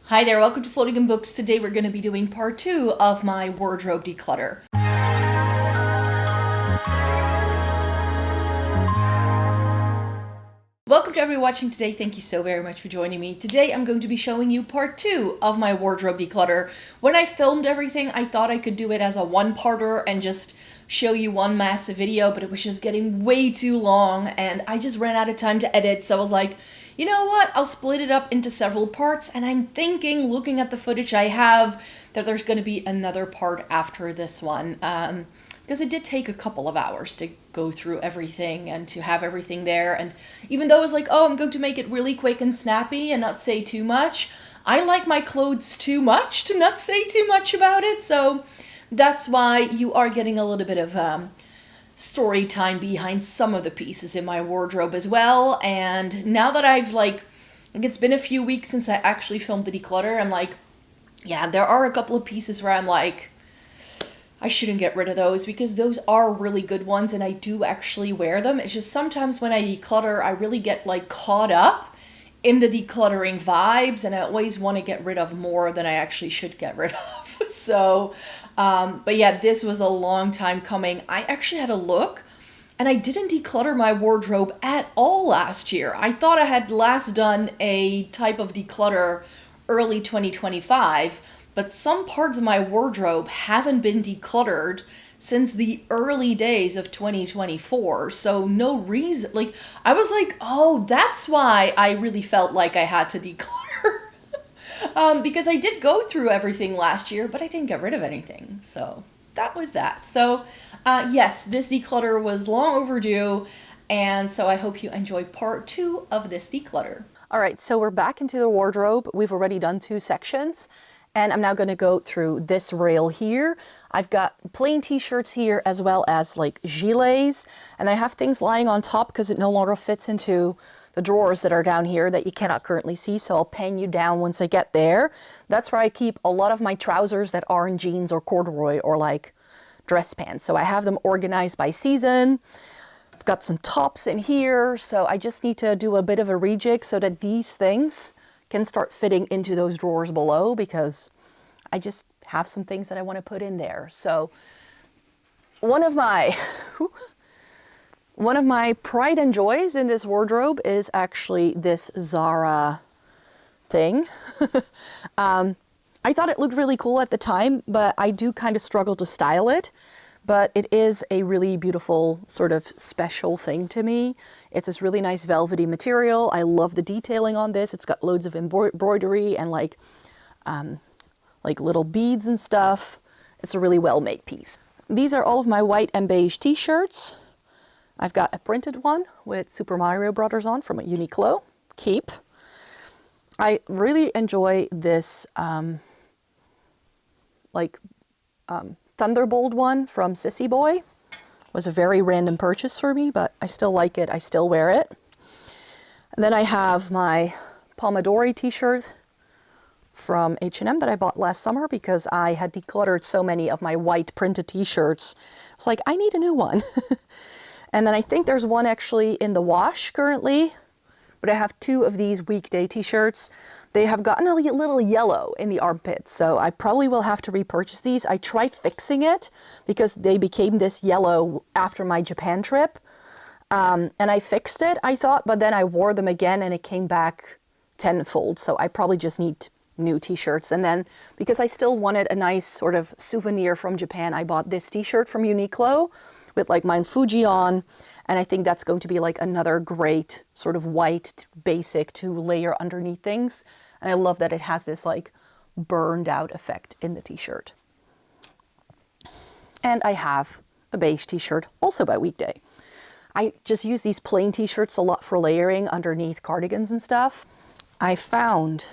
Hi there, welcome to Floating in Books. Today we're going to be doing part 2 of my wardrobe declutter. Welcome to everyone watching today. Thank you so very much for joining me. Today I'm going to be showing you part 2 of my wardrobe declutter. When I filmed everything, I thought I could do it as a one-parter and just show you one massive video, but it was just getting way too long and I just ran out of time to edit, so I was like, you know what, I'll split it up into several parts, and I'm thinking, looking at the footage I have, that there's going to be another part after this one, because it did take a couple of hours to go through everything and to have everything there, and even though I was like, oh, I'm going to make it really quick and snappy and not say too much, I like my clothes too much to not say too much about it, so that's why you are getting a little bit of story time behind some of the pieces in my wardrobe as well. And now that I've it's been a few weeks since I actually filmed the declutter, I'm like, yeah, there are a couple of pieces where I'm like, I shouldn't get rid of those because those are really good ones and I do actually wear them. It's just sometimes when I declutter, I really get caught up in the decluttering vibes and I always want to get rid of more than I actually should get rid of. So but yeah, this was a long time coming. I actually had a look and I didn't declutter my wardrobe at all last year. I thought I had last done a type of declutter early 2025, but some parts of my wardrobe haven't been decluttered since the early days of 2024. So no reason, I was like, oh, that's why I really felt like I had to declutter. Because I did go through everything last year, but I didn't get rid of anything. So that was that. So yes, this declutter was long overdue. And so I hope you enjoy part 2 of this declutter. All right, so we're back into the wardrobe. We've already done 2 sections. And I'm now going to go through this rail here. I've got plain t-shirts here as well as gilets. And I have things lying on top because it no longer fits into the drawers that are down here that you cannot currently see, so I'll pan you down once I get there. That's where I keep a lot of my trousers that are in jeans or corduroy or dress pants. So I have them organized by season. I've got some tops in here, so I just need to do a bit of a rejig so that these things can start fitting into those drawers below, because I just have some things that I want to put in there. So one of my pride and joys in this wardrobe is actually this Zara thing. I thought it looked really cool at the time, but I do kind of struggle to style it. But it is a really beautiful sort of special thing to me. It's this really nice velvety material. I love the detailing on this. It's got loads of embroidery and little beads and stuff. It's a really well-made piece. These are all of my white and beige t-shirts. I've got a printed one with Super Mario Brothers on from Uniqlo. Keep. I really enjoy this Thunderbolt one from Sissy Boy. It was a very random purchase for me, but I still like it. I still wear it. And then I have my Pomodori t-shirt from H&M that I bought last summer because I had decluttered so many of my white printed t-shirts. I was like, I need a new one. And then I think there's one actually in the wash currently, but I have 2 of these weekday t-shirts. They have gotten a little yellow in the armpits, so I probably will have to repurchase these. I tried fixing it because they became this yellow after my Japan trip. And I fixed it, I thought, but then I wore them again and it came back tenfold. So I probably just need new t-shirts. And then because I still wanted a nice sort of souvenir from Japan, I bought this t-shirt from Uniqlo with Mount Fuji on, and I think that's going to be another great sort of white basic to layer underneath things. And I love that it has this burned out effect in the t-shirt. And I have a beige t-shirt also by Weekday. I just use these plain t-shirts a lot for layering underneath cardigans and stuff. I found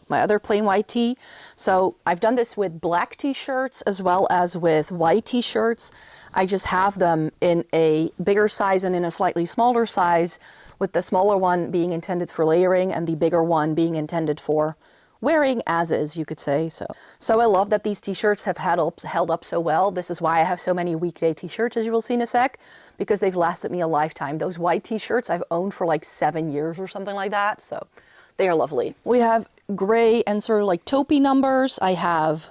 my other plain white tee. So I've done this with black t-shirts as well as with white t-shirts. I just have them in a bigger size and in a slightly smaller size, with the smaller one being intended for layering and the bigger one being intended for wearing as is, you could say. So I love that these t-shirts have held up so well. This is why I have so many weekday t-shirts, as you will see in a sec, because they've lasted me a lifetime. Those white t-shirts I've owned for 7 years or something like that. So they are lovely. We have gray and sort of like taupey numbers. I have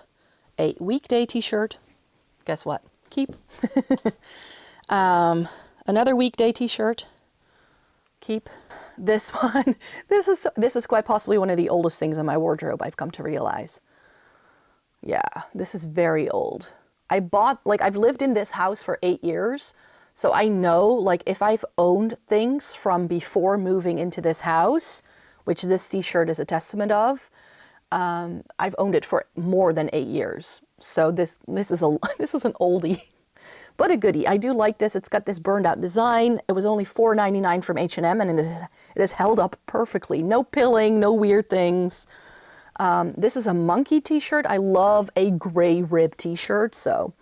a weekday t-shirt. Guess what? Keep. Another weekday t-shirt. Keep. This one. This is quite possibly one of the oldest things in my wardrobe, I've come to realize. Yeah, this is very old. I bought, like, I've lived in this house for 8 years, so I know, like, if I've owned things from before moving into this house, which this t-shirt is a testament of, I've owned it for more than 8 years. So this is an oldie, but a goodie. I do like this. It's got this burned out design. It was only $4.99 from H&M, and it is held up perfectly. No pilling, no weird things. This is a monkey t-shirt. I love a gray rib t-shirt, so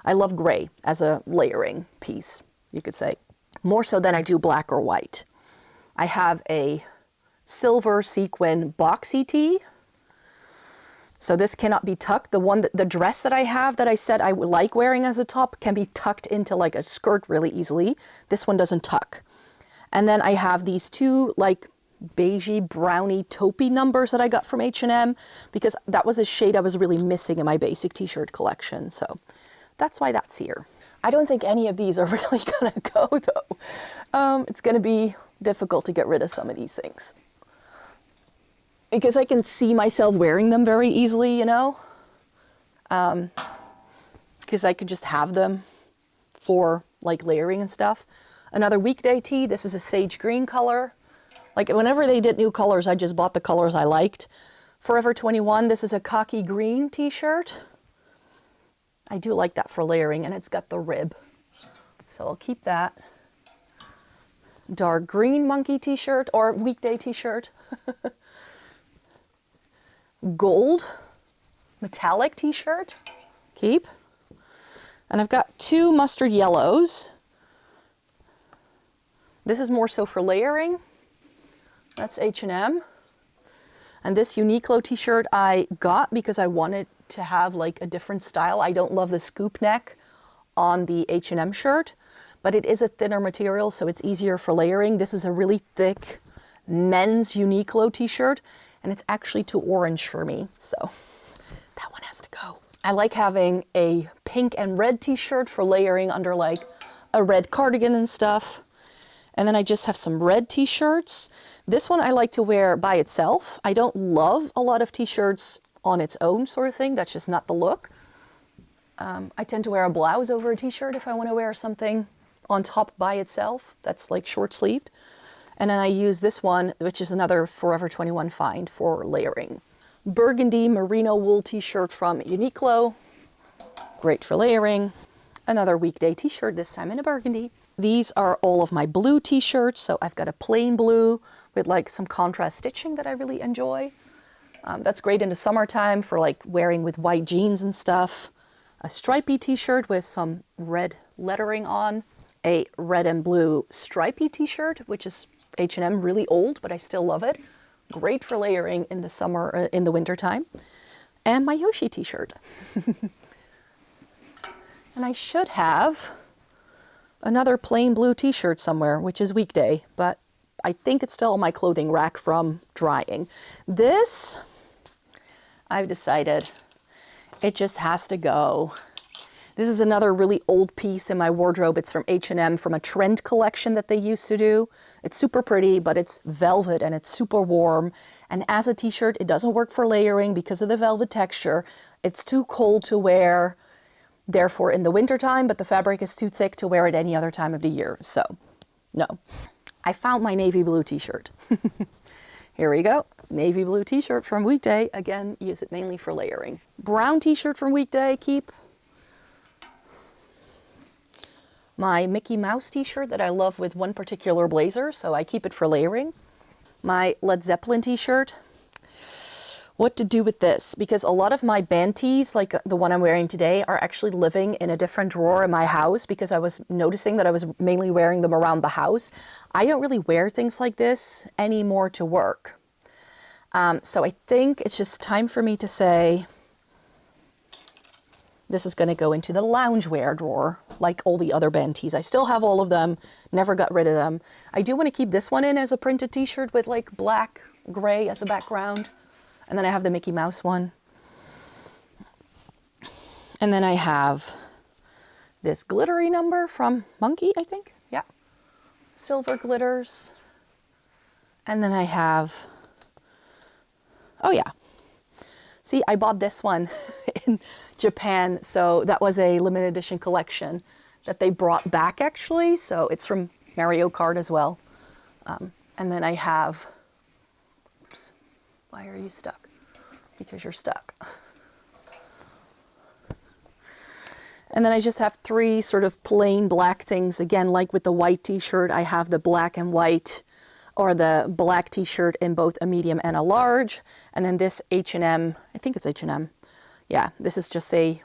I love gray as a layering piece, you could say. More so than I do black or white. I have a silver sequin boxy tee. So this cannot be tucked. The dress that I have that I said I would like wearing as a top can be tucked into like a skirt really easily. This one doesn't tuck. And then I have these two like beigey, browny, taupey numbers that I got from H&M because that was a shade I was really missing in my basic t-shirt collection. So that's why that's here. I don't think any of these are really gonna go though. It's gonna be difficult to get rid of some of these things, because I can see myself wearing them very easily, you know? Because I could just have them for like layering and stuff. Another weekday tee, this is a sage green color. Like whenever they did new colors, I just bought the colors I liked. Forever 21, this is a khaki green t-shirt. I do like that for layering, and it's got the rib. So I'll keep that. Dark green monkey t-shirt or weekday t-shirt. Gold metallic t-shirt. Keep. And I've got two mustard yellows. This is more so for layering. That's H&M. And this Uniqlo t-shirt I got because I wanted to have like a different style. I don't love the scoop neck on the H&M shirt, but it is a thinner material, so it's easier for layering. This is a really thick men's Uniqlo t-shirt, and it's actually too orange for me, so that one has to go. I like having a pink and red t-shirt for layering under like a red cardigan and stuff. And then I just have some red t-shirts. This one I like to wear by itself. I don't love a lot of t-shirts on its own sort of thing. That's just not the look. I tend to wear a blouse over a t-shirt if I want to wear something on top by itself. That's like short sleeved. And then I use this one, which is another Forever 21 find for layering. Burgundy merino wool t-shirt from Uniqlo. Great for layering. Another weekday t-shirt, this time in a burgundy. These are all of my blue t-shirts. So I've got a plain blue with like some contrast stitching that I really enjoy. That's great in the summertime for like wearing with white jeans and stuff. A stripy t-shirt with some red lettering on. A red and blue stripy t-shirt, which is H&M, really old, but I still love it. Great for layering in the summer, in the winter time. And my Yoshi t-shirt. And I should have another plain blue t-shirt somewhere, which is weekday, but I think it's still on my clothing rack from drying. This, I've decided it just has to go. This is another really old piece in my wardrobe. It's from H&M, from a trend collection that they used to do. It's super pretty, but it's velvet and it's super warm. And as a t-shirt, it doesn't work for layering because of the velvet texture. It's too cold to wear, therefore, in the wintertime, but the fabric is too thick to wear it any other time of the year. So, no. I found my navy blue t-shirt. Here we go. Navy blue t-shirt from weekday. Again, use it mainly for layering. Brown t-shirt from weekday, keep. My Mickey Mouse t-shirt that I love with one particular blazer, so I keep it for layering. My Led Zeppelin t-shirt. What to do with this? Because a lot of my band tees, like the one I'm wearing today, are actually living in a different drawer in my house because I was noticing that I was mainly wearing them around the house. I don't really wear things like this anymore to work. So I think it's just time for me to say, this is going to go into the loungewear drawer, like all the other band tees. I still have all of them, never got rid of them. I do want to keep this one in as a printed t-shirt with like black, gray as a background. And then I have the Mickey Mouse one. And then I have this glittery number from Monkey, I think. Yeah. Silver glitters. And then I have, oh yeah. See, I bought this one in Japan. So that was a limited edition collection that they brought back actually. So it's from Mario Kart as well. And then I have, oops, why are you stuck? Because you're stuck. And then I just have 3 sort of plain black things. Again, like with the white t-shirt, I have the black and white, or the black t-shirt in both a medium and a large. And then this H&M, I think it's H&M. Yeah, this is just a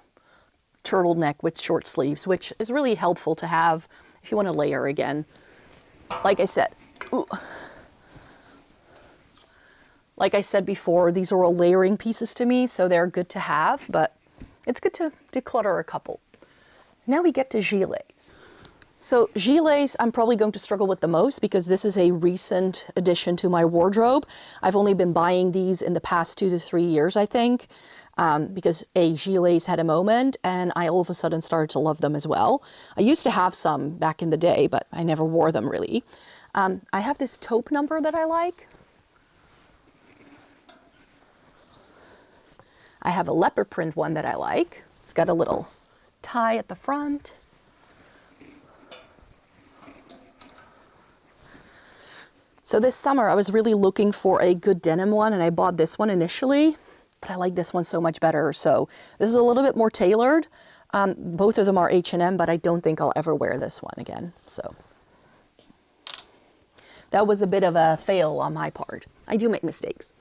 turtleneck with short sleeves, which is really helpful to have if you want to layer again. Like I said, ooh. Like I said before, these are all layering pieces to me, so they're good to have, but it's good to declutter a couple. Now we get to gilets. So gilets, I'm probably going to struggle with the most because this is a recent addition to my wardrobe. I've only been buying these in the past 2 to 3 years, I think, because gilets had a moment and I all of a sudden started to love them as well. I used to have some back in the day, but I never wore them really. I have this taupe number that I like. I have a leopard print one that I like. It's got a little tie at the front. So this summer I was really looking for a good denim one and I bought this one initially, but I like this one so much better. So this is a little bit more tailored. Both of them are H&M, but I don't think I'll ever wear this one again. So that was a bit of a fail on my part. I do make mistakes.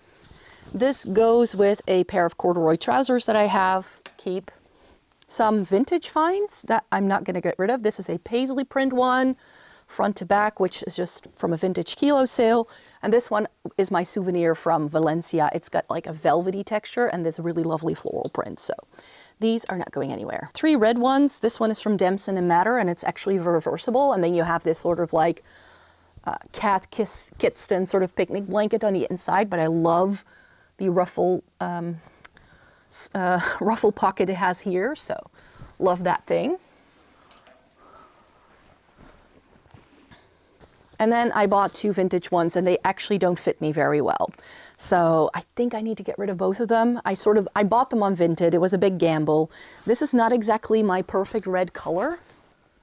This goes with a pair of corduroy trousers that I have. Keep some vintage finds that I'm not going to get rid of. This is a paisley print one, front to back, which is just from a vintage kilo sale. And this one is my souvenir from Valencia. It's got like a velvety texture and this really lovely floral print. So these are not going anywhere. 3 red ones. This one is from Dempson & Matter and it's actually reversible. And then you have this sort of like cat kitston sort of picnic blanket on the inside, but I love the ruffle pocket it has here, so love that thing. And then I bought 2 vintage ones and they actually don't fit me very well. So I think I need to get rid of both of them. I bought them on Vinted. It was a big gamble. This is not exactly my perfect red color.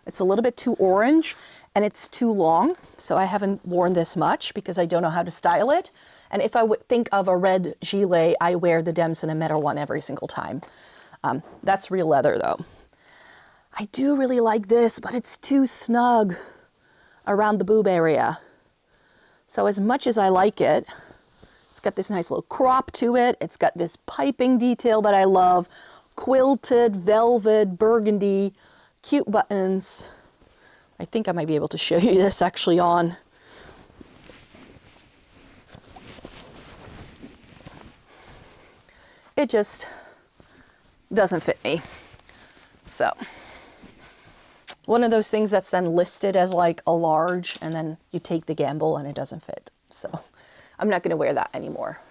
It's a little bit too orange and it's too long. So I haven't worn this much because I don't know how to style it. And if I would think of a red gilet, I wear the Dempson & Matter one every single time. That's real leather though. I do really like this, but it's too snug around the boob area. So as much as I like it, it's got this nice little crop to it. It's got this piping detail that I love. Quilted, velvet, burgundy, cute buttons. I think I might be able to show you this actually on. It just doesn't fit me. So one of those things that's then listed as like a large and then you take the gamble and it doesn't fit. So I'm not going to wear that anymore.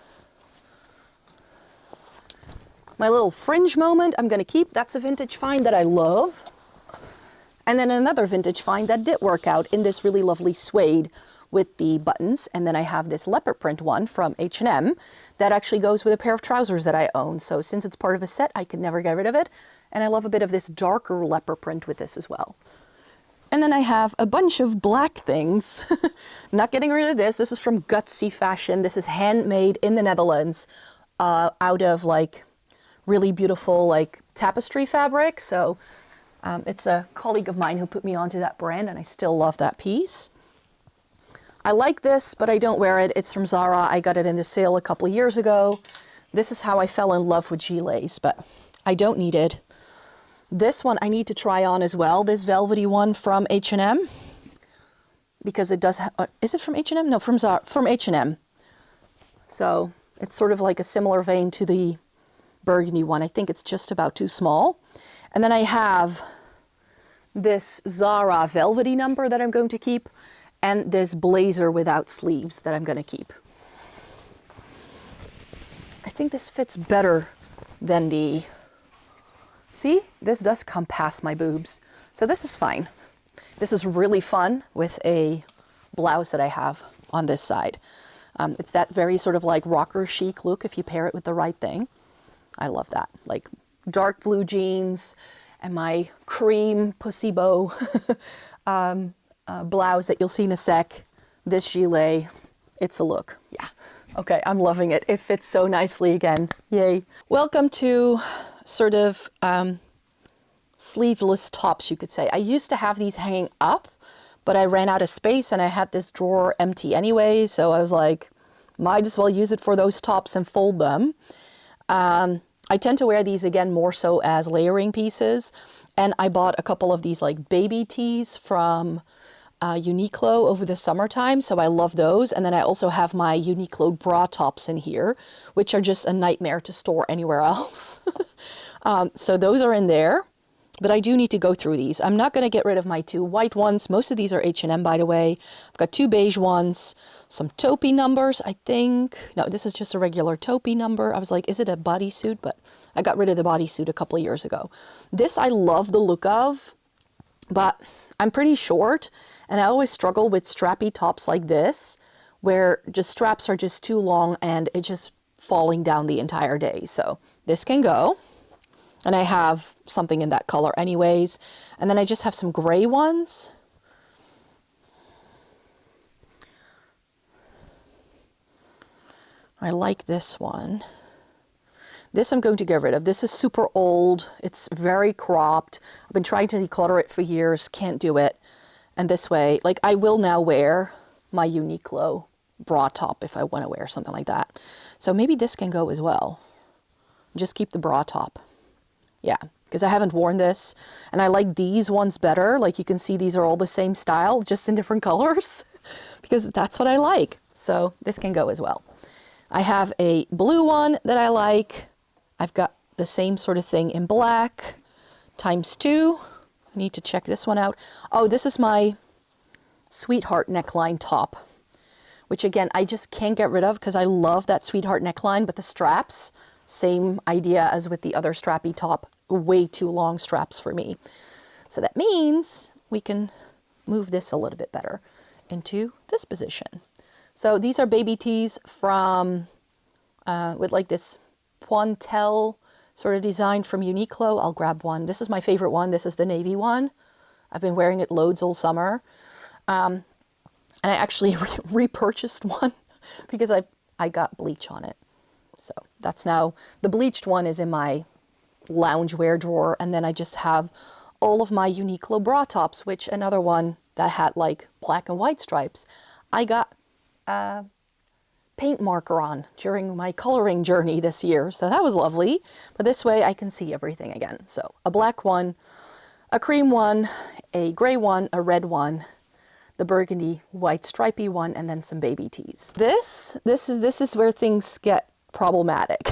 My little fringe moment I'm going to keep. That's a vintage find that I love. And then another vintage find that did work out in this really lovely suede with the buttons. And then I have this leopard print one from H&M that actually goes with a pair of trousers that I own. So since it's part of a set, I could never get rid of it. And I love a bit of this darker leopard print with this as well. And then I have a bunch of black things. Not getting rid of this. This is from Gutsy Fashion. This is handmade in the Netherlands out of like really beautiful like tapestry fabric. So it's a colleague of mine who put me onto that brand and I still love that piece. I like this, but I don't wear it. It's from Zara. I got it in a sale a couple of years ago. This is how I fell in love with gilets, but I don't need it. This one I need to try on as well. This velvety one from H&M, because it does. Is it from H&M? No, from Zara, from H&M. So it's sort of like a similar vein to the burgundy one. I think it's just about too small. And then I have this Zara velvety number that I'm going to keep, and this blazer without sleeves that I'm going to keep. I think this fits better than the, see, this does come past my boobs. So this is fine. This is really fun with a blouse that I have on this side. It's that very sort of like rocker chic look if you pair it with the right thing. I love that. Like dark blue jeans and my cream pussy bow blouse that you'll see in a sec. This gilet, it's a look. Yeah. Okay, I'm loving it. It fits so nicely again. Yay. Welcome to sort of sleeveless tops, you could say. I used to have these hanging up, but I ran out of space and I had this drawer empty anyway, so I was like, might as well use it for those tops and fold them. I tend to wear these again more so as layering pieces, and I bought a couple of these like baby tees from Uniqlo over the summertime, so I love those. And then I also have my Uniqlo bra tops in here, which are just a nightmare to store anywhere else. So those are in there, but I do need to go through these. I'm not going to get rid of my 2 white ones. Most of these are H&M, by the way. I've got 2 beige ones, some taupey numbers, I think. No, this is just a regular taupey number. I was like, is it a bodysuit? But I got rid of the bodysuit a couple of years ago. This I love the look of, but I'm pretty short, and I always struggle with strappy tops like this, where just straps are just too long and it's just falling down the entire day. So this can go. And I have something in that color anyways. And then I just have some gray ones. I like this one. This I'm going to get rid of. This is super old. It's very cropped. I've been trying to declutter it for years. Can't do it. And this way, like I will now wear my Uniqlo bra top if I want to wear something like that. So maybe this can go as well. Just keep the bra top. Yeah, because I haven't worn this. And I like these ones better. Like you can see these are all the same style, just in different colors. Because that's what I like. So this can go as well. I have a blue one that I like. I've got the same sort of thing in black, ×2. I need to check this one out. Oh, this is my sweetheart neckline top, which again, I just can't get rid of because I love that sweetheart neckline, but the straps, same idea as with the other strappy top, way too long straps for me. So that means we can move this a little bit better into this position. So these are baby tees from, with like this pointelle sort of design from Uniqlo. I'll grab one. This is my favorite one. This is the navy one. I've been wearing it loads all summer. And I actually repurchased one because I got bleach on it. So that's now, the bleached one is in my loungewear drawer. And then I just have all of my Uniqlo bra tops, which another one that had like black and white stripes. I got paint marker on during my coloring journey this year. So that was lovely. But this way I can see everything again. So a black one, a cream one, a gray one, a red one, the burgundy white stripy one, and then some baby tees. This is where things get problematic.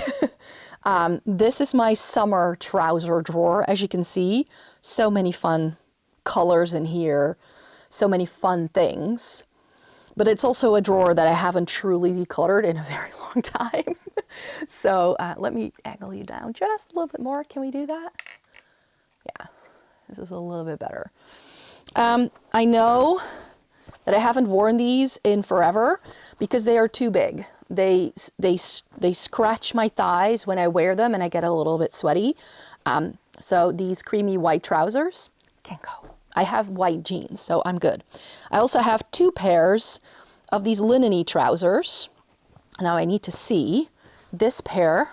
This is my summer trouser drawer. As you can see, so many fun colors in here, so many fun things. But it's also a drawer that I haven't truly decluttered in a very long time. So let me angle you down just a little bit more. Can we do that? Yeah, this is a little bit better. I know that I haven't worn these in forever because they are too big. They scratch my thighs when I wear them and I get a little bit sweaty. So these creamy white trousers can go. I have white jeans, so I'm good. I also have 2 pairs of these linen-y trousers. Now I need to see, this pair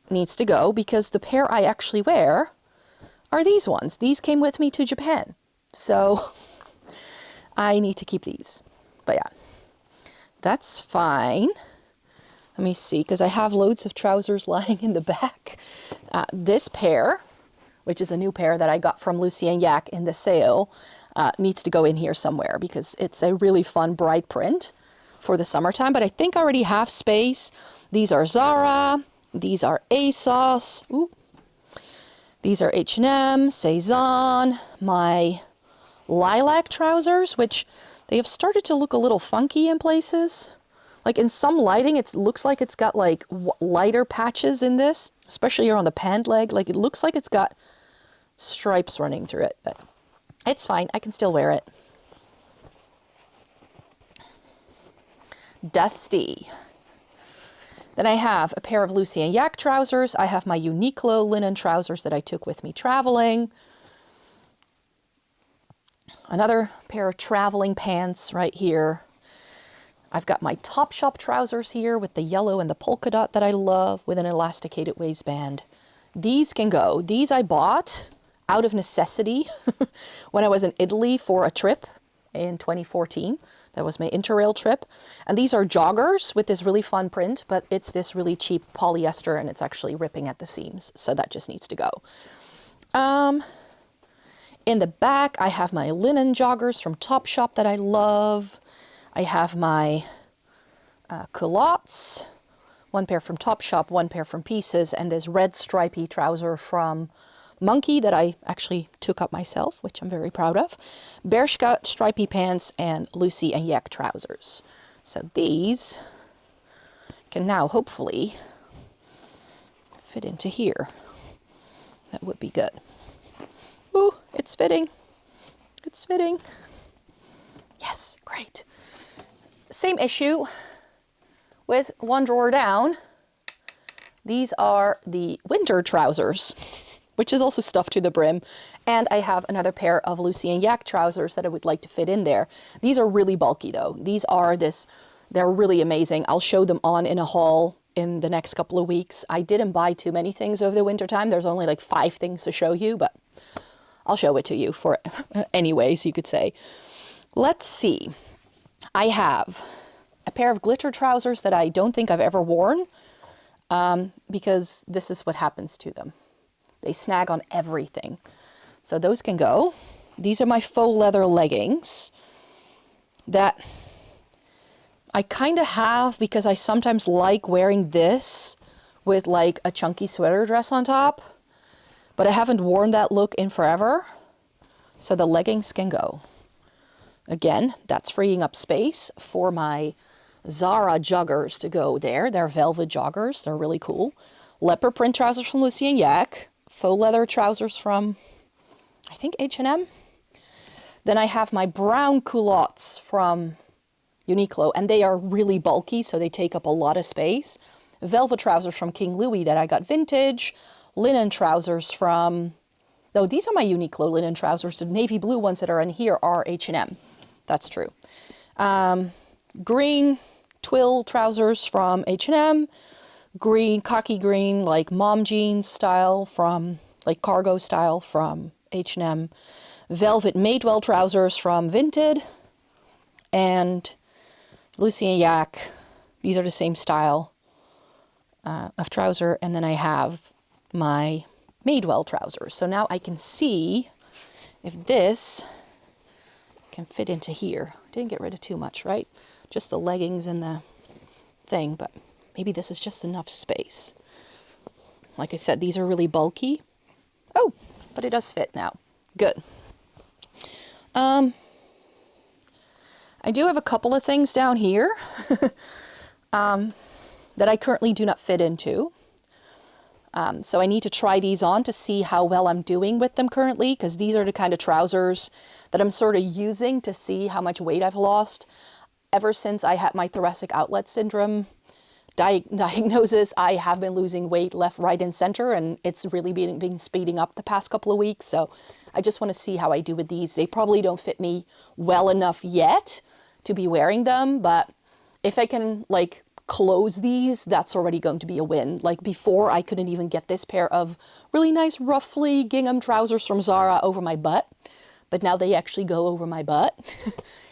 needs to go because the pair I actually wear are these ones. These came with me to Japan. So I need to keep these. But yeah, that's fine. Let me see, because I have loads of trousers lying in the back. This pair, which is a new pair that I got from Lucy and Yak in the sale, needs to go in here somewhere because it's a really fun bright print for the summertime, but I think I already have space. These are Zara, these are ASOS, ooh. These are H&M, Cezanne, my lilac trousers, which they have started to look a little funky in places. Like in some lighting, it looks like it's got like lighter patches in this, especially here on the pant leg. Like it looks like it's got stripes running through it, but it's fine. I can still wear it. Dusty. Then I have a pair of Lucy and Yak trousers. I have my Uniqlo linen trousers that I took with me traveling. Another pair of traveling pants right here. I've got my Topshop trousers here with the yellow and the polka dot that I love with an elasticated waistband. These can go. These I bought out of necessity when I was in Italy for a trip in 2014. That was my Interrail trip. And these are joggers with this really fun print, but it's this really cheap polyester and it's actually ripping at the seams. So that just needs to go. In the back, I have my linen joggers from Topshop that I love. I have my culottes, one pair from Topshop, one pair from Pieces, and this red stripy trouser from Monkey that I actually took up myself, which I'm very proud of. Bershka stripy pants and Lucy and Yak trousers. So these can now hopefully fit into here. That would be good. Ooh, it's fitting. It's fitting. Yes, great. Same issue with one drawer down. These are the winter trousers, which is also stuffed to the brim. And I have another pair of Lucy and Yak trousers that I would like to fit in there. These are really bulky though. These are they're really amazing. I'll show them on in a haul in the next couple of weeks. I didn't buy too many things over the winter time. There's only like 5 things to show you, but I'll show it to you for anyways, you could say. Let's see. I have a pair of glitter trousers that I don't think I've ever worn because this is what happens to them. They snag on everything. So those can go. These are my faux leather leggings that I kind of have because I sometimes like wearing this with like a chunky sweater dress on top, but I haven't worn that look in forever. So the leggings can go. Again, that's freeing up space for my Zara joggers to go there. They're velvet joggers. They're really cool. Leopard print trousers from Lucy and Yak. Faux leather trousers from, I think, H&M. Then I have my brown culottes from Uniqlo, and they are really bulky, so they take up a lot of space. Velvet trousers from King Louis that I got vintage. Linen trousers from, no, these are my Uniqlo linen trousers. The navy blue ones that are in here are H&M. That's true. Green twill trousers from H&M. Green, khaki green, like mom jeans style from, like cargo style from H&M. Velvet Madewell trousers from Vinted. And Lucy and Yak, these are the same style of trouser. And then I have my Madewell trousers. So now I can see if this can fit into here. Didn't get rid of too much, right? Just the leggings and the thing, but maybe this is just enough space. Like I said, these are really bulky. Oh, but it does fit now. Good. I do have a couple of things down here that I currently do not fit into. So I need to try these on to see how well I'm doing with them currently, because these are the kind of trousers that I'm sort of using to see how much weight I've lost. Ever since I had my thoracic outlet syndrome diagnosis, I have been losing weight left, right, and center, and it's really been speeding up the past couple of weeks. So I just want to see how I do with these. They probably don't fit me well enough yet to be wearing them, but if I can like close these, that's already going to be a win. Like before, I couldn't even get this pair of really nice ruffly gingham trousers from Zara over my butt, but now they actually go over my butt.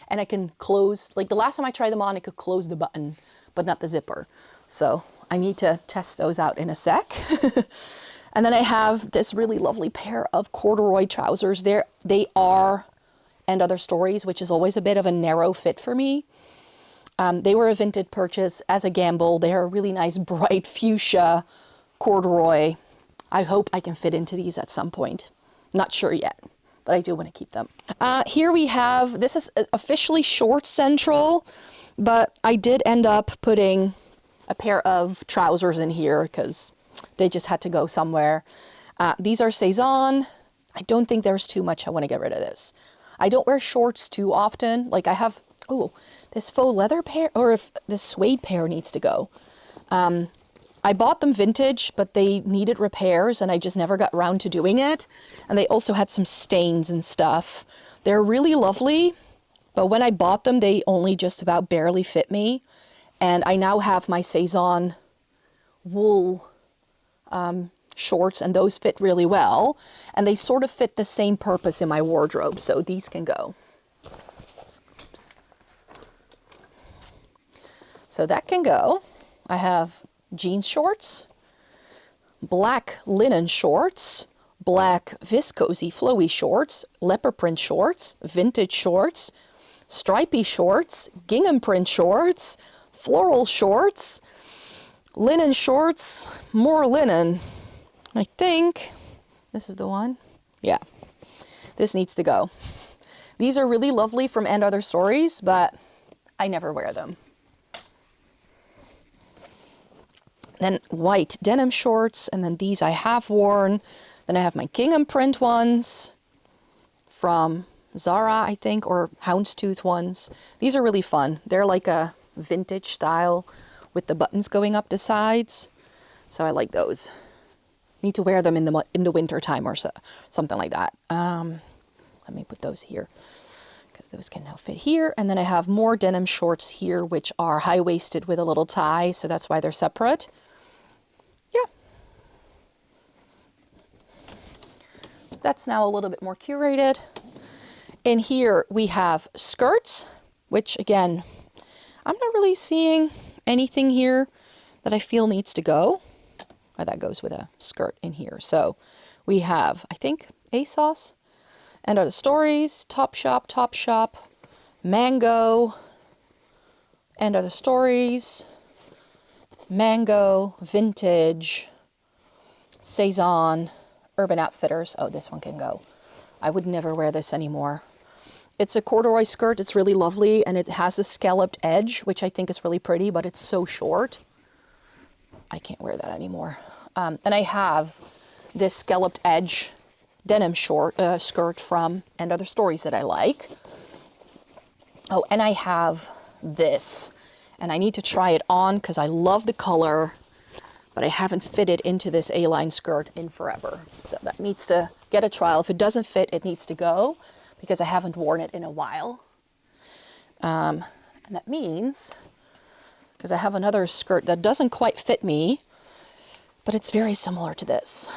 And I can close, like the last time I tried them on, I could close the button, but not the zipper. So I need to test those out in a sec. And then I have this really lovely pair of corduroy trousers. They are And Other Stories, which is always a bit of a narrow fit for me. They were a Vinted purchase as a gamble. They're a really nice bright fuchsia corduroy. I hope I can fit into these at some point. Not sure yet, but I do want to keep them. Here we have, this is officially short central. But I did end up putting a pair of trousers in here because they just had to go somewhere. These are Saison. I don't think there's too much I want to get rid of this. I don't wear shorts too often. Like I have, oh, this faux leather pair, or if this suede pair needs to go. I bought them vintage, but they needed repairs and I just never got around to doing it. And they also had some stains and stuff. They're really lovely, but when I bought them, they only just about barely fit me. And I now have my Saison wool shorts, and those fit really well. And they sort of fit the same purpose in my wardrobe, so these can go. Oops. So that can go. I have jeans shorts, black linen shorts, black viscosy flowy shorts, leopard print shorts, vintage shorts, stripy shorts, gingham print shorts, floral shorts, linen shorts, more linen. I think this is the one. Yeah, this needs to go. These are really lovely from And Other Stories, but I never wear them. Then white denim shorts, and then these I have worn. Then I have my gingham print ones from Zara, I think, or houndstooth ones. These are really fun. They're like a vintage style with the buttons going up the sides. So I like those. Need to wear them in the winter time or so, something like that. Let me put those here because those can now fit here. And then I have more denim shorts here, which are high-waisted with a little tie. So that's why they're separate. Yeah. That's now a little bit more curated. In here we have skirts, which again, I'm not really seeing anything here that I feel needs to go. Oh, that goes with a skirt in here. So we have, I think, ASOS, And Other Stories, Topshop, Mango, And Other Stories, Mango, Vintage, Saison, Urban Outfitters. Oh, this one can go. I would never wear this anymore. It's a corduroy skirt. It's really lovely, and it has a scalloped edge, which I think is really pretty, but it's so short. I can't wear that anymore. And I have this scalloped edge denim skirt from And Other Stories that I like. Oh, and I have this, and I need to try it on because I love the color, but I haven't fitted into this A-line skirt in forever. So that needs to get a trial. If it doesn't fit, it needs to go because I haven't worn it in a while. And that means, because I have another skirt that doesn't quite fit me, but it's very similar to this.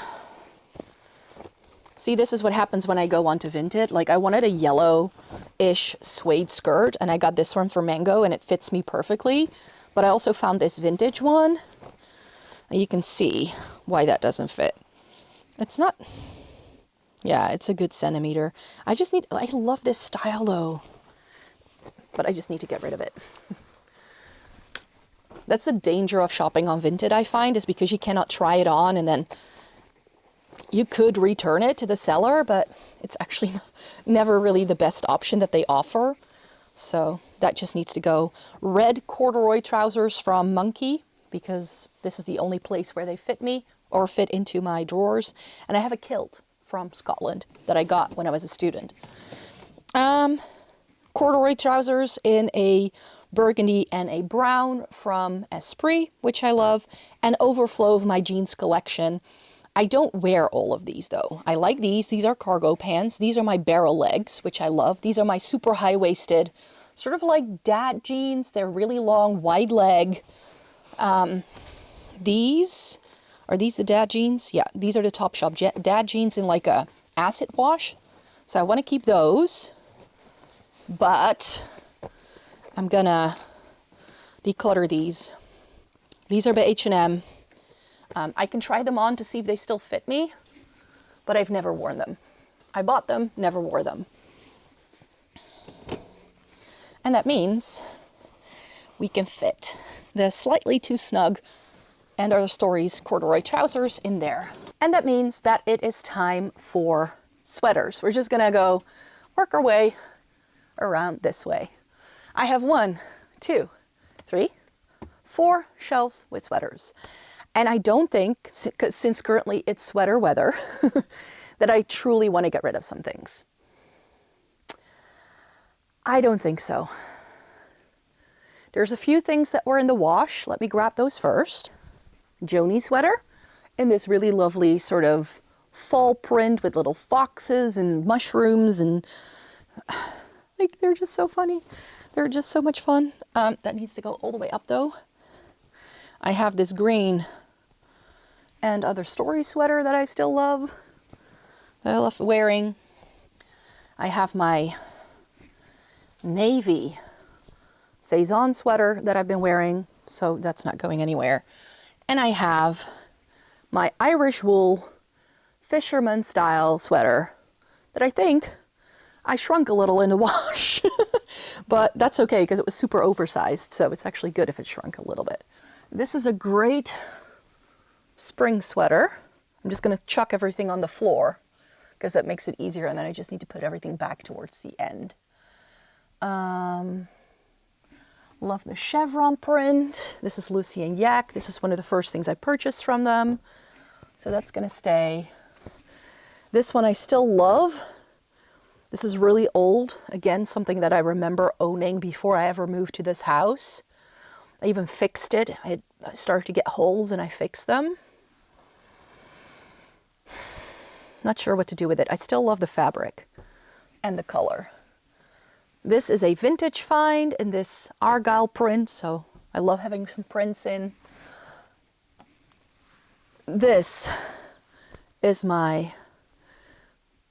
See, this is what happens when I go onto Vinted. Like, I wanted a yellow-ish suede skirt, and I got this one from Mango, and it fits me perfectly. But I also found this vintage one. And you can see why that doesn't fit. It's not... Yeah, it's a good centimeter. I love this style, though. But I just need to get rid of it. That's the danger of shopping on Vinted, I find, is because you cannot try it on, and then you could return it to the seller, but it's actually never really the best option that they offer. So that just needs to go. Red corduroy trousers from Monkey, because this is the only place where they fit me or fit into my drawers. And I have a kilt from Scotland that I got when I was a student. Corduroy trousers in a burgundy and a brown from Esprit, which I love, and overflow of my jeans collection. I don't wear all of these though. I like these. These are cargo pants. These are my barrel legs, which I love. These are my super high-waisted, sort of like dad jeans. They're really long, wide leg. Are these the dad jeans? Yeah, these are the Topshop dad jeans in like a acid wash. So I want to keep those, but I'm gonna declutter these. These are by H&M. I can try them on to see if they still fit me, but I've never worn them. I bought them, never wore them. And that means we can fit the slightly too snug And Other Stories corduroy trousers in there. And that means that it is time for sweaters. We're just gonna go work our way around this way. I have 1, 2, 3, 4 shelves with sweaters. And I don't think, since currently it's sweater weather, that I truly want to get rid of some things. I don't think so. There's a few things that were in the wash. Let me grab those first. Joni sweater in this really lovely sort of fall print with little foxes and mushrooms, and like, they're just so funny. They're just so much fun. That needs to go all the way up though. I have this green and other Story sweater that I still love, that I love wearing. I have my navy Saison sweater that I've been wearing, so that's not going anywhere. And I have my Irish wool fisherman style sweater that I think I shrunk a little in the wash, but that's okay because it was super oversized, so it's actually good if it shrunk a little bit. This is a great spring sweater. I'm just going to chuck everything on the floor because that makes it easier, and then I just need to put everything back towards the end. Love the chevron print. This is Lucy and Yak. This is one of the first things I purchased from them, so that's going to stay. This one I still love. This is really old. Again, something that I remember owning before I ever moved to this house. I even fixed it. It started to get holes and I fixed them. Not sure what to do with it. I still love the fabric and the color. This is a vintage find in this Argyle print, so I love having some prints in. This is my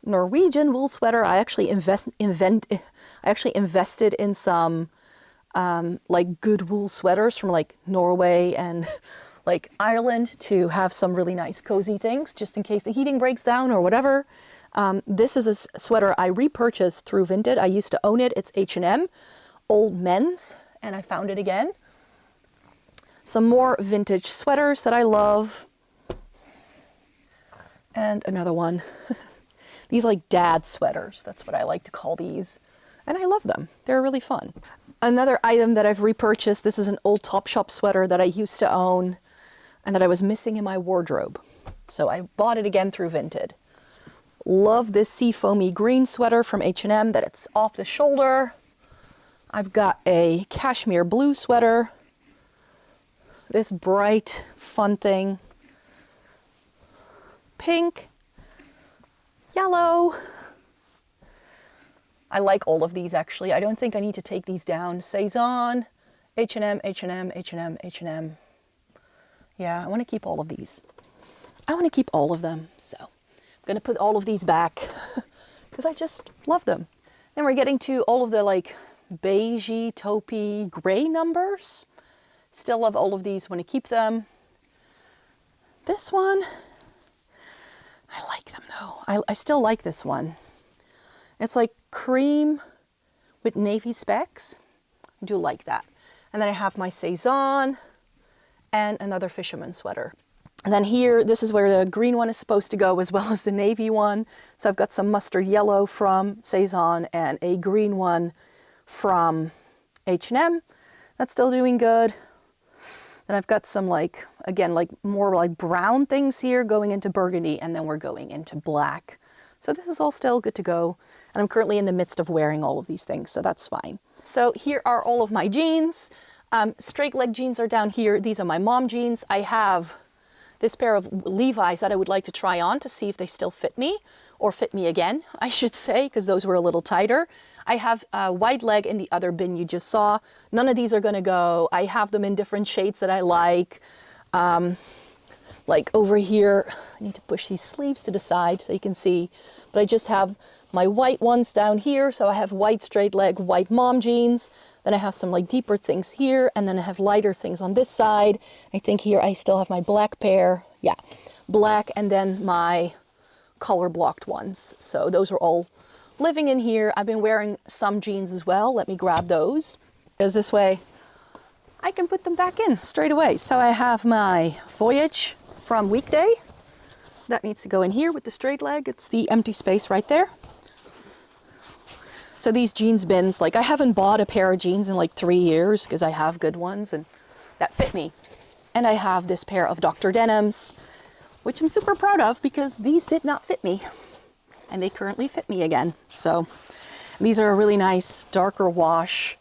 Norwegian wool sweater. I actually invested in some like good wool sweaters from like Norway and like Ireland to have some really nice cozy things just in case the heating breaks down or whatever. This is a sweater I repurchased through Vinted. I used to own it. It's H&M, old men's, and I found it again. Some more vintage sweaters that I love. And another one. These like dad sweaters. That's what I like to call these. And I love them. They're really fun. Another item that I've repurchased. This is an old Topshop sweater that I used to own and that I was missing in my wardrobe. So I bought it again through Vinted. Love this seafoamy green sweater from H&M that it's off the shoulder. I've got a cashmere blue sweater. This bright, fun thing. Pink, yellow. I like all of these actually. I don't think I need to take these down. Saison, H&M, H&M, H&M, H&M. Yeah, I want to keep all of these. I want to keep all of them, so I'm going to put all of these back because I just love them. Then we're getting to all of the like beigey, taupey, gray numbers. Still love all of these, want to keep them. This one, I like them though. I still like this one. It's like cream with navy specks. I do like that. And then I have my Saison and another fisherman sweater. And then here, this is where the green one is supposed to go as well as the navy one. So I've got some mustard yellow from Saison and a green one from H&M. That's still doing good. Then I've got some like, again, like more like brown things here going into burgundy, and then we're going into black. So this is all still good to go. And I'm currently in the midst of wearing all of these things, so that's fine. So here are all of my jeans. Straight leg jeans are down here. These are my mom jeans. I have this pair of Levi's that I would like to try on to see if they still fit me, or fit me again, I should say, because those were a little tighter. I have a wide leg in the other bin you just saw. None of these are gonna go. I have them in different shades that I like. Like over here, I need to push these sleeves to the side so you can see, but I just have my white ones down here. So I have white straight leg, white mom jeans. Then I have some like deeper things here, and then I have lighter things on this side. I think here I still have my black pair. Yeah, black, and then my color blocked ones. So those are all living in here. I've been wearing some jeans as well. Let me grab those, because this way I can put them back in straight away. So I have my Voyage from Weekday. That needs to go in here with the straight leg. It's the empty space right there. So these jeans bins, like I haven't bought a pair of jeans in like 3 years because I have good ones and that fit me. And I have this pair of Dr. Denims, which I'm super proud of because these did not fit me. And they currently fit me again. So these are a really nice darker wash,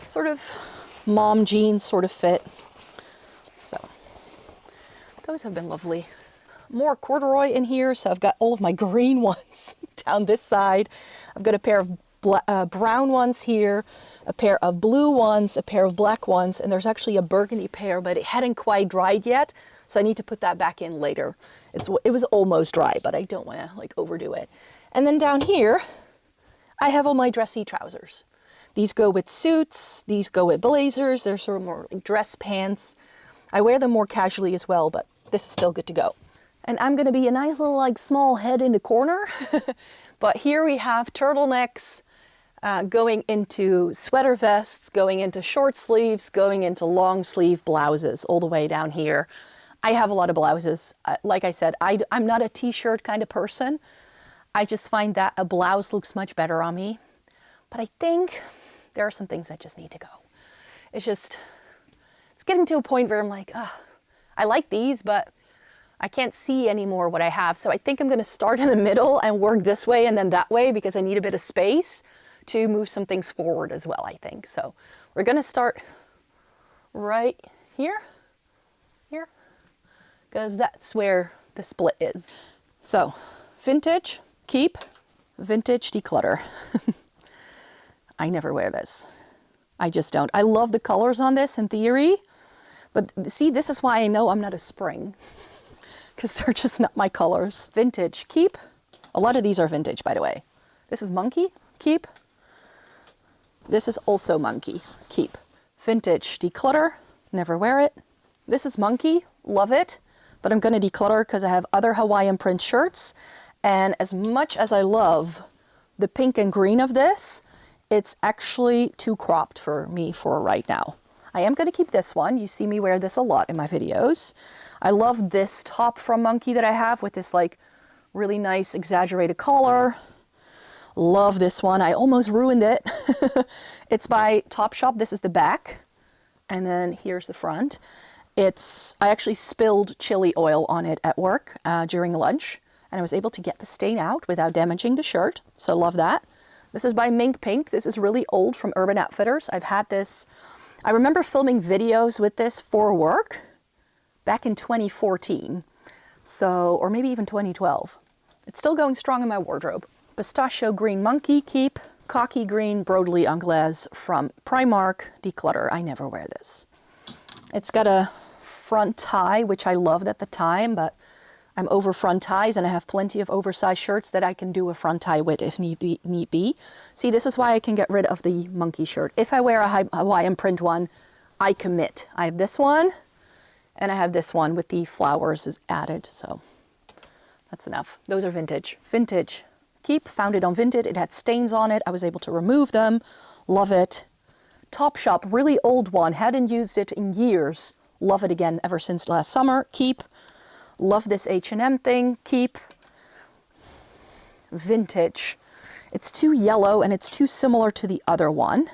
sort of mom jeans sort of fit. So those have been lovely. More corduroy in here. So I've got all of my green ones down this side. I've got a pair of brown ones here, a pair of blue ones, a pair of black ones, and there's actually a burgundy pair, but it hadn't quite dried yet. So I need to put that back in later. It was almost dry, but I don't want to like overdo it. And then down here, I have all my dressy trousers. These go with suits, these go with blazers. They're sort of more like dress pants. I wear them more casually as well, but this is still good to go. And I'm gonna be a nice little like small head in the corner. But here we have turtlenecks going into sweater vests, going into short sleeves, going into long sleeve blouses all the way down here. I have a lot of blouses. Like I said, I'm not a t-shirt kind of person. I just find that a blouse looks much better on me. But I think there are some things that just need to go. It's getting to a point where I'm like, I like these, but I can't see anymore what I have. So I think I'm gonna start in the middle and work this way and then that way because I need a bit of space to move some things forward as well, I think. So we're gonna start right here, because that's where the split is. So vintage, keep, vintage, declutter. I never wear this. I just don't. I love the colors on this in theory, but see, this is why I know I'm not a spring, because they're just not my colors. Vintage, keep. A lot of these are vintage, by the way. This is monkey, keep. This is also monkey, keep. Vintage, declutter, never wear it. This is monkey, love it, but I'm gonna declutter because I have other Hawaiian print shirts. And as much as I love the pink and green of this, it's actually too cropped for me for right now. I am gonna keep this one. You see me wear this a lot in my videos. I love this top from Monkey that I have with this like really nice exaggerated collar. Love this one. I almost ruined it. It's by Topshop. This is the back. And then here's the front. I actually spilled chili oil on it at work during lunch, and I was able to get the stain out without damaging the shirt. So love that. This is by Mink Pink. This is really old from Urban Outfitters. I've had this, I remember filming videos with this for work back in 2014. So, or maybe even 2012. It's still going strong in my wardrobe. Pistachio green monkey, keep. Cocky green Broadly Anglaise from Primark, declutter. I never wear this. It's got a front tie, which I loved at the time, but I'm over front ties and I have plenty of oversized shirts that I can do a front tie with if need be. See, this is why I can get rid of the monkey shirt. If I wear a Hawaiian print one, I commit. I have this one and I have this one with the flowers added, so that's enough. Those are vintage. Vintage, keep, found it on Vinted. It had stains on it. I was able to remove them. Love it. Topshop, really old one. Hadn't used it in years. Love it again ever since last summer. Keep. Love this H&M thing. Keep. Vintage. It's too yellow and it's too similar to the other one.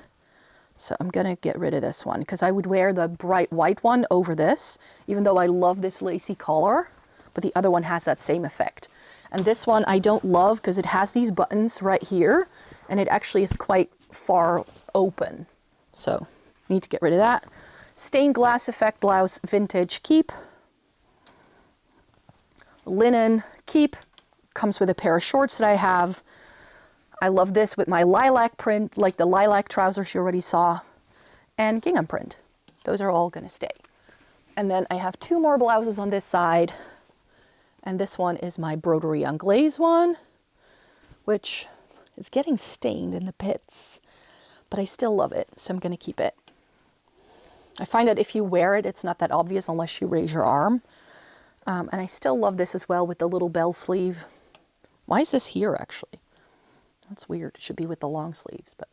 So I'm gonna get rid of this one because I would wear the bright white one over this, even though I love this lacy collar, but the other one has that same effect. And this one I don't love because it has these buttons right here and it actually is quite far open. So need to get rid of that. Stained glass effect blouse, vintage, keep. Linen, keep. Comes with a pair of shorts that I have. I love this with my lilac print, like the lilac trousers you already saw, and gingham print. Those are all gonna stay. And then I have two more blouses on this side. And this one is my Broderie Anglaise one, which is getting stained in the pits, but I still love it, so I'm gonna keep it. I find that if you wear it, it's not that obvious unless you raise your arm. And I still love this as well with the little bell sleeve. Why is this here actually? That's weird. It should be with the long sleeves, but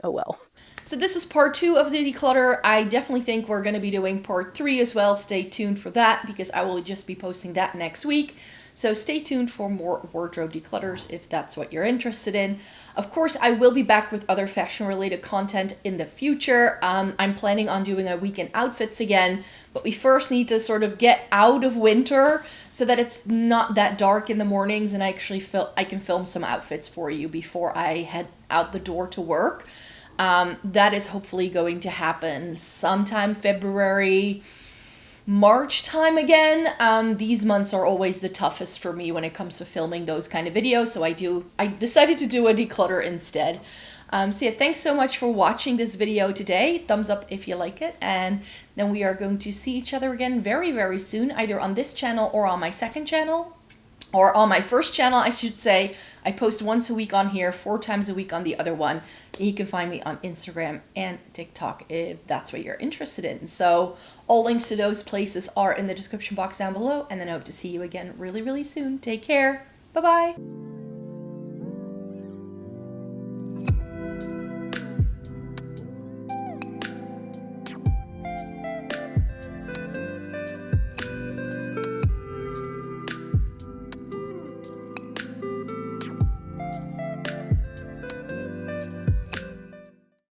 oh well. So this was part 2 of the declutter. I definitely think we're going to be doing part 3 as well. Stay tuned for that because I will just be posting that next week. So stay tuned for more wardrobe declutters if that's what you're interested in. Of course, I will be back with other fashion-related content in the future. I'm planning on doing a weekend outfits again, but we first need to sort of get out of winter so that it's not that dark in the mornings and I can film some outfits for you before I head out the door to work. That is hopefully going to happen sometime February, March time again. These months are always the toughest for me when it comes to filming those kind of videos, so I decided to do a declutter instead. So yeah, thanks so much for watching this video today. Thumbs up if you like it, and then we are going to see each other again very, very soon, either on this channel or on my second channel. Or on my first channel, I should say. I post once a week on here, 4 times a week on the other one. You can find me on Instagram and TikTok if that's what you're interested in. So all links to those places are in the description box down below. And then I hope to see you again really, really soon. Take care. Bye-bye.